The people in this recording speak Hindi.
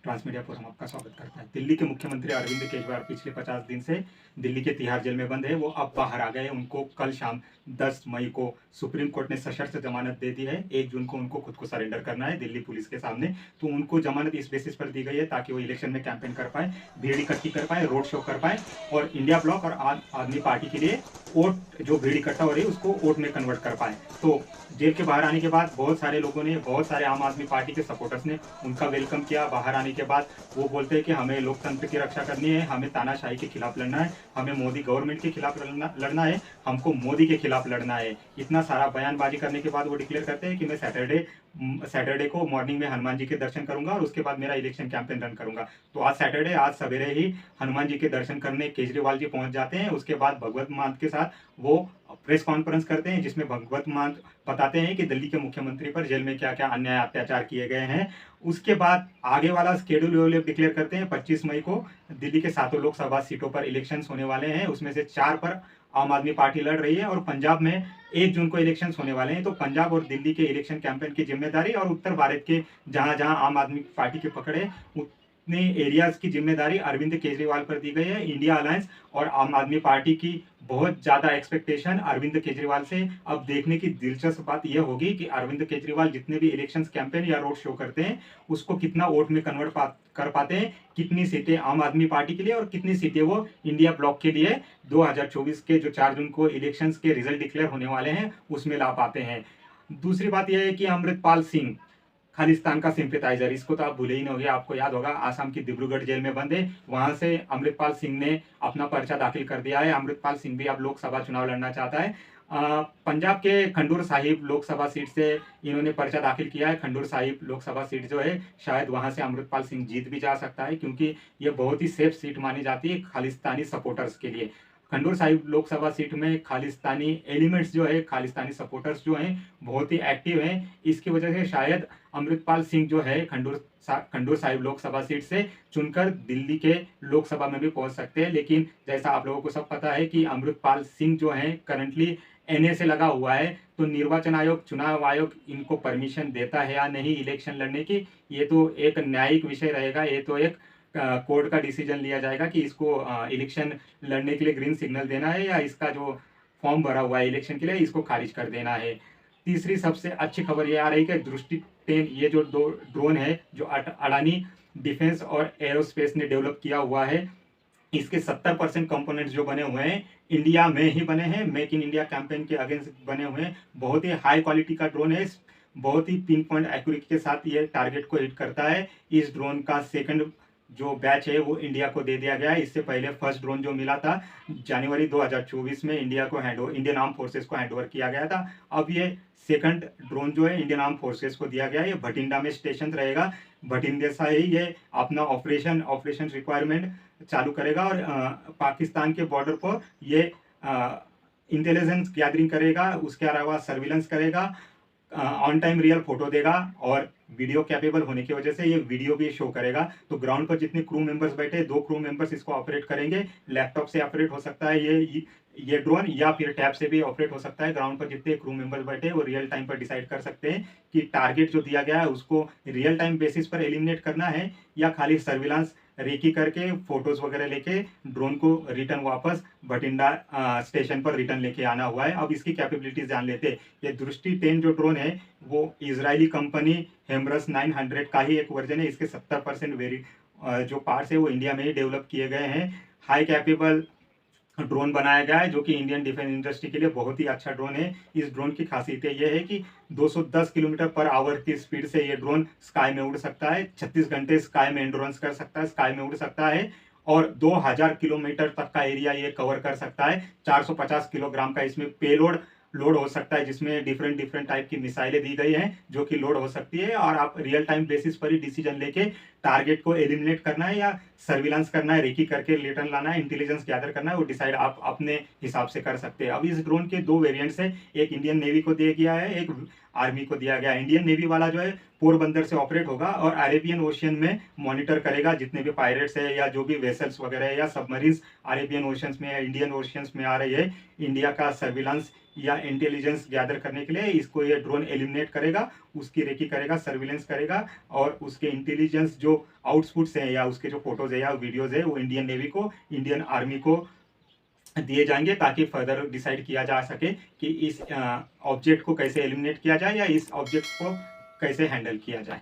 ट्रांस मीडिया फोरम आपका स्वागत करता है। दिल्ली के मुख्यमंत्री अरविंद केजरीवाल पिछले 50 दिन से दिल्ली के तिहाड़ जेल में बंद है। वो अब बाहर आ गए। उनको कल शाम 10 मई को सुप्रीम कोर्ट ने सशर्त जमानत दे दी है। 1 जून को उनको खुद को सरेंडर करना है दिल्ली पुलिस के सामने। तो उनको जमानत इस बेसिस पर दी गई है ताकि वो इलेक्शन में कैंपेन कर पाए, भीड़ इकट्ठी कर पाए, रोड शो कर पाए और इंडिया ब्लॉक और आम आदमी पार्टी के लिए वोट जो भीड़ इकट्ठा हो रही है उसको वोट में कन्वर्ट कर पाए। तो जेल के बाहर आने के बाद बहुत सारे लोगों ने, बहुत सारे आम आदमी पार्टी के सपोर्टर्स ने उनका वेलकम किया। बाहर आने के बाद वो बोलते हैं कि हमें लोकतंत्र की रक्षा करनी है, हमें तानाशाही के खिलाफ लड़ना है, हमें मोदी गवर्नमेंट के खिलाफ लड़ना है, हमको मोदी के खिलाफ लड़ना है। इतना सारा बयानबाजी करने के बाद वो डिक्लेयर करते हैं कि मैं सैटरडे को मॉर्निंग में हनुमान जी के दर्शन करूंगा और उसके बाद मेरा इलेक्शन कैंपेन रन करूंगा। तो आज सैटरडे, आज सवेरे ही हनुमान जी के दर्शन करने केजरीवाल जी पहुंच जाते हैं। उसके बाद भगवत मान के साथ वो प्रेस कॉन्फ्रेंस करते हैं जिसमें भगवत मान बताते हैं कि दिल्ली के मुख्यमंत्री पर जेल में क्या क्या अन्याय अत्याचार किए गए हैं। उसके बाद आगे वाला शेड्यूल डिक्लेयर करते हैं। 25 मई को दिल्ली के 7 लोकसभा सीटों पर इलेक्शंस होने वाले हैं। उसमें से 4 पर आम आदमी पार्टी लड़ रही है और पंजाब में 1 जून को इलेक्शंस होने वाले हैं। तो पंजाब और दिल्ली के इलेक्शन कैंपेन की जिम्मेदारी और उत्तर भारत के जहां जहां आम आदमी पार्टी के पकड़े उतने एरियाज की जिम्मेदारी अरविंद केजरीवाल पर दी गई है। इंडिया अलायंस और आम आदमी पार्टी की बहुत ज्यादा एक्सपेक्टेशन अरविंद केजरीवाल से। अब देखने की दिलचस्प बात यह होगी कि अरविंद केजरीवाल जितने भी इलेक्शन कैंपेन या रोड शो करते हैं उसको कितना वोट में कन्वर्ट कर पाते हैं, कितनी सीटें आम आदमी पार्टी के लिए और कितनी सीटें वो इंडिया ब्लॉक के लिए 2024 के जो 4 जून को इलेक्शंस के रिजल्ट डिक्लेयर होने वाले हैं उसमें ला पाते हैं। दूसरी बात यह है कि अमृतपाल सिंह खालिस्तान का सिंपैथाइजर, इसको तो आप भूले ही नहीं होंगे। आपको याद होगा आसाम की डिब्रूगढ़ जेल में बंद है, वहां से अमृतपाल सिंह ने अपना पर्चा दाखिल कर दिया है। अमृतपाल सिंह भी अब लोकसभा चुनाव लड़ना चाहता है। पंजाब के खंडूर साहिब लोकसभा सीट से इन्होंने पर्चा दाखिल किया है। खंडूर साहिब लोकसभा सीट जो है शायद वहां से अमृतपाल सिंह जीत भी जा सकता है क्योंकि ये बहुत ही सेफ सीट मानी जाती है खालिस्तानी सपोर्टर्स के लिए। खंडूर साहिब लोकसभा सीट में खालिस्तानी एलिमेंट्स जो है, खालिस्तानी सपोर्टर्स जो हैं बहुत ही एक्टिव हैं। इसकी वजह से शायद अमृतपाल सिंह जो है खंडूर साहिब लोकसभा सीट से चुनकर दिल्ली के लोकसभा में भी पहुंच सकते हैं। लेकिन जैसा आप लोगों को सब पता है कि अमृतपाल सिंह जो है करंटली एनए से लगा हुआ है। तो निर्वाचन आयोग, चुनाव आयोग इनको परमिशन देता है या नहीं इलेक्शन लड़ने की, ये तो एक न्यायिक विषय रहेगा। ये तो एक कोर्ट का डिसीजन लिया जाएगा कि इसको इलेक्शन लड़ने के लिए ग्रीन सिग्नल देना है या इसका जो फॉर्म भरा हुआ है इलेक्शन के लिए इसको खारिज कर देना है। तीसरी सबसे अच्छी खबर ये आ रही है कि दृष्टि 10 ये जो दो ड्रोन है जो अडानी डिफेंस और एरोस्पेस ने डेवलप किया हुआ है, इसके 70% कंपोनेंट्स जो बने हुए हैं इंडिया में ही बने हैं। मेक इन इंडिया कैंपेन के अगेंस्ट बने हुए हैं। बहुत ही हाई क्वालिटी का ड्रोन है। बहुत ही पिन पॉइंट एक्यूरेट के साथ ये टारगेट को हिट करता है। इस ड्रोन का सेकंड जो बैच है वो इंडिया को दे दिया गया है। इससे पहले फर्स्ट ड्रोन जो मिला था जनवरी 2024 में इंडियन आर्म फोर्सेस को हैंडओवर किया गया था। अब ये सेकंड ड्रोन जो है इंडियन आर्म फोर्सेस को दिया गया है। ये भटिंडा में स्टेशन रहेगा। भटिंडे से ही ये अपना ऑपरेशन रिक्वायरमेंट चालू करेगा और पाकिस्तान के बॉर्डर पर ये इंटेलिजेंस गैदरिंग करेगा, उसके अलावा सर्विलेंस करेगा, ऑन टाइम रियल फोटो देगा और वीडियो कैपेबल होने की वजह से ये वीडियो भी शो करेगा। तो ग्राउंड पर जितने क्रू मेंबर्स बैठे, 2 क्रू मेंबर्स इसको ऑपरेट करेंगे। लैपटॉप से ऑपरेट हो सकता है ये ड्रोन या फिर टैब से भी ऑपरेट हो सकता है। ग्राउंड पर जितने क्रू मेंबर्स बैठे वो रियल टाइम पर डिसाइड कर सकते हैं कि टारगेट जो दिया गया है उसको रियल टाइम बेसिस पर एलिमिनेट करना है या खाली सर्विलांस रेकी करके फोटोज वगैरह लेके ड्रोन को रिटर्न वापस भटिंडा स्टेशन पर रिटर्न लेके आना हुआ है। अब इसकी कैपेबिलिटीज जान लेते हैं। ये दृष्टि 10 जो ड्रोन है वो इजरायली कंपनी हेमरस 900 का ही एक वर्जन है। इसके 70% जो पार्ट्स है वो इंडिया में ही डेवलप किए गए हैं। हाई कैपेबल ड्रोन बनाया गया है जो कि इंडियन डिफेंस इंडस्ट्री के लिए बहुत ही अच्छा ड्रोन है। इस ड्रोन की खासियत यह है कि 210 किलोमीटर पर आवर की स्पीड से ये ड्रोन स्काई में उड़ सकता है। 36 घंटे स्काई में एंड्योरेंस कर सकता है, स्काई में उड़ सकता है और 2000 किलोमीटर तक का एरिया ये कवर कर सकता है। 450 किलोग्राम का इसमें पेलोड लोड हो सकता है जिसमें डिफरेंट टाइप की मिसाइलें दी गई हैं जो कि लोड हो सकती है और आप रियल टाइम बेसिस पर ही डिसीजन लेके टारगेट को एलिमिनेट करना है या सर्विलांस करना है, रेकी करके रिटर्न लाना है, इंटेलिजेंस गैदर करना है, वो डिसाइड आप अपने हिसाब से कर सकते हैं। अब इस ड्रोन के 2 वेरिएंट्स है। एक इंडियन नेवी को दिया गया है, एक आर्मी को दिया गया है। इंडियन नेवी वाला जो है पोरबंदर से ऑपरेट होगा और अरेबियन ओशियन में मॉनिटर करेगा जितने भी पायरेट्स है या जो भी वेसल्स वगैरह है या सबमरीन्स अरेबियन ओशियंस में या इंडियन ओशियंस में आ रही है। इंडिया का सर्विलांस या इंटेलिजेंस गैदर करने के लिए इसको ये ड्रोन एलिमिनेट करेगा, उसकी रेकी करेगा, सर्विलेंस करेगा और उसके इंटेलिजेंस जो आउटपुट्स हैं या उसके जो फोटोज है या वीडियोज है वो इंडियन नेवी को, इंडियन आर्मी को दिए जाएंगे ताकि फर्दर डिसाइड किया जा सके कि इस ऑब्जेक्ट को कैसे एलिमिनेट किया जाए या इस ऑब्जेक्ट को कैसे हैंडल किया जाए।